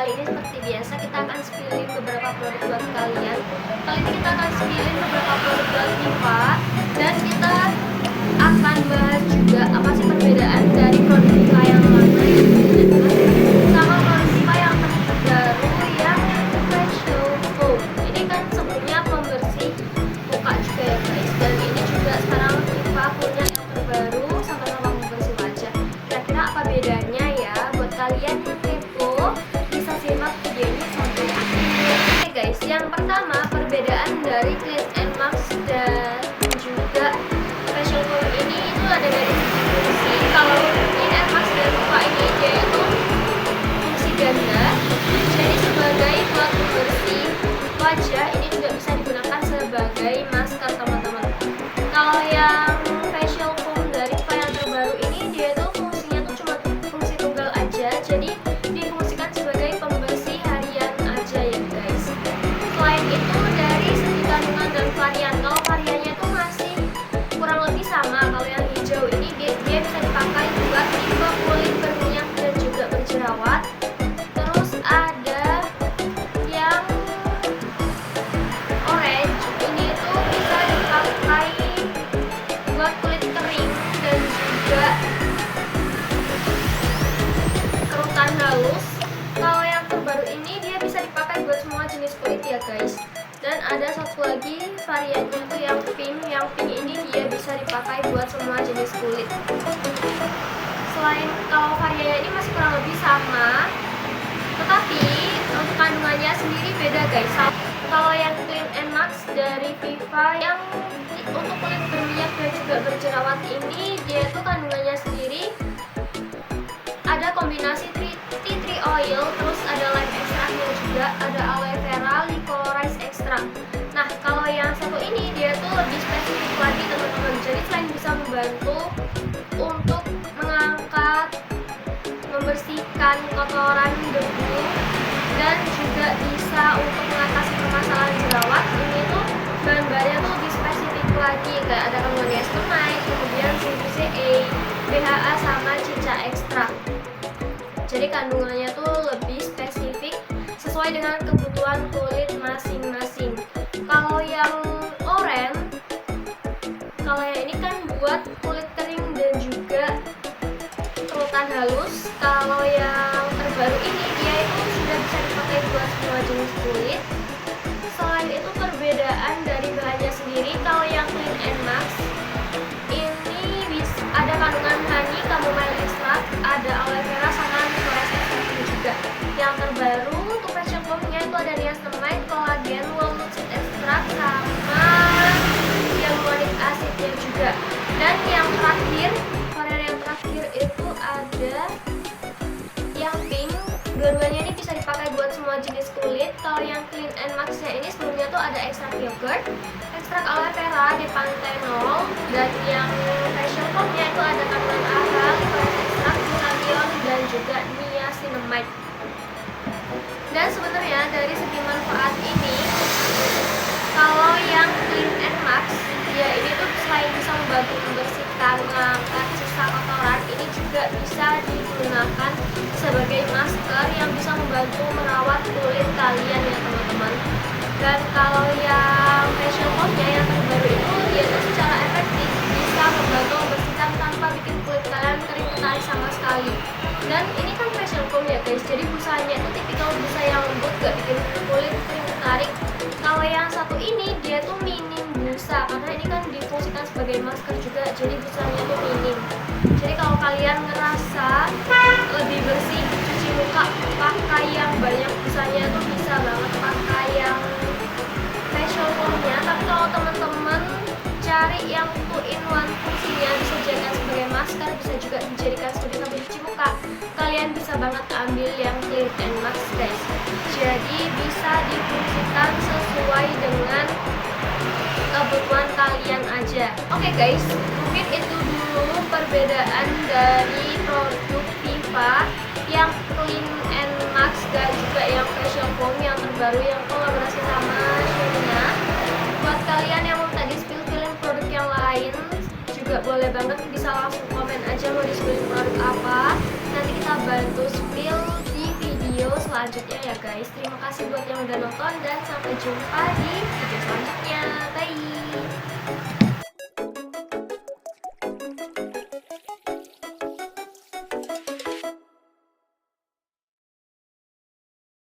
kali ini seperti biasa kita akan spillin beberapa produk buat kalian. Kali ini kita akan spillin beberapa produk buat Viva, dan kita akan bahas juga apa sih perbedaan dari produk Viva yang lama sama produk Viva yang terbaru yang facial foam. Ini kan sebelumnya pembersih muka juga ya guys, dan ini juga sekarang Viva punya yang terbaru sama-sama pembersih wajah. Kira-kira apa bedanya ya? Buat kalian yang kepo bisa simak video ini sampai akhir. Oke guys, yang pertama perbedaan dari Clean and Max dan juga facial foam ini itu ada dari segi fungsi. Kalau Clean and Max dan Viva ini dia itu fungsi ganda, jadi sebagai buat pembersih wajah, ini juga bisa digunakan sebagai masker teman-teman. Kalau yang facial foam dari Viva yang terbaru ini dia itu fungsinya tuh cuma fungsi tunggal aja, jadi difungsikan sebagai pembersih harian aja ya guys. Selain itu dari segi kandungan dan varian, kalau variannya itu masih kurang lebih sama. Kalau yang hijau ini dia bisa dipakai buat tipe kulit berminyak dan juga berjerawat. Terus ada yang orange, ini tuh bisa dipakai buat kulit kering dan juga kerutan halus. Kalau yang terbaru ini dia bisa dipakai buat semua jenis kulit ya guys. Dan ada satu lagi variannya tuh yang pink. Yang pink ini dia bisa dipakai buat semua jenis kulit. Selain kalau variannya ini masih kurang lebih sama, tetapi untuk kandungannya sendiri beda guys. Kalau yang Clean and Max dari Viva yang untuk kulit berminyak dan juga berjerawat ini, dia tuh kandungannya sendiri ada kombinasi tea tree oil, terus ada lime extractnya juga, ada aloe vera, licorice extract. Nah, kalau yang satu ini dia tuh lebih spesifik lagi teman-teman. Jadi selain bisa membantu untuk mengangkat, membersihkan kotoran debu, dan juga bisa untuk mengatasi permasalahan jerawat, ini tuh bahan-bahannya tuh lebih spesifik lagi. Kayak ada kandungan niacinamide, kemudian CPCA, BHA sama cica extract. Jadi kandungannya tuh lebih spesifik sesuai dengan kebutuhan kulit masing-masing. Kalau yang oranye, kalau yang ini kan buat kulit kering dan juga kerutan halus. Kalau yang terbaru ini dia itu sudah bisa dipakai buat semua jenis kulit. Selain itu perbedaan dari bahannya sendiri, kalau yang Clean and Max ini ada kandungan honey, chamomile extract, ada aloe vera sama licorice extract juga. Yang terbaru untuk facial foamnya itu ada niacinamide, collagen, walnut seed extract sama hyaluronic acidnya juga. Dan yang terakhir, varian yang terakhir itu ada yang pink. Dua-duanya ini bisa dipakai buat semua jenis kulit. Kalau yang Clean and Max-nya ini sebelumnya tuh ada ekstrak yogurt, ekstrak aloe vera, dipanthenol, dan yang facial foam-nya itu ada kandungan AHA, licorice extract, glutathione, dan juga niacinamide. Dan sebenarnya dari segi manfaat ini, kalau yang Clean and Max, ya ini tuh selain bisa membantu membersihkan, mengangkat sisa kotoran, ini juga bisa digunakan sebagai masker yang bisa membantu merawat kulit kalian ya teman-teman. Dan kalau yang facial foam-nya yang terbaru itu, dia tuh secara efektif bisa membantu membersihkan tanpa bikin kulit kalian kering ketarik sama sekali. Dan ini kan facial foam ya guys, jadi busanya itu tipikal busa yang lembut, gak bikin kulit kering ketarik. Kalau yang satu ini dia tuh minim busa, karena ini kan difungsikan sebagai masker juga, jadi busanya tuh minim. Jadi kalau kalian ngerasa lebih bersih cuci muka pakai yang banyak busanya tuh bisa banget pakai yang facial foam-nya. Tapi kalau teman-teman cari yang 2-in-1 fungsinya, bisa dijadikan sebagai masker, bisa juga dijadikan sebagai sabun cuci muka, kalian bisa banget ambil yang Clean and Max guys. Jadi bisa difungsikan sesuai dengan kebutuhan kalian aja. Oke guys, mungkin itu dulu perbedaan dari produk Viva yang Clean and Max dan juga yang facial foam yang terbaru yang kolaborasi sama Sheena. Buat kalian yang mau tadi spill-spillin produk yang lain juga boleh banget, bisa langsung komen aja mau di-spill produk apa, nanti kita bantu spill di video selanjutnya. selanjutnya ya guys. Terima kasih buat yang udah nonton dan sampai jumpa di video selanjutnya. Bye.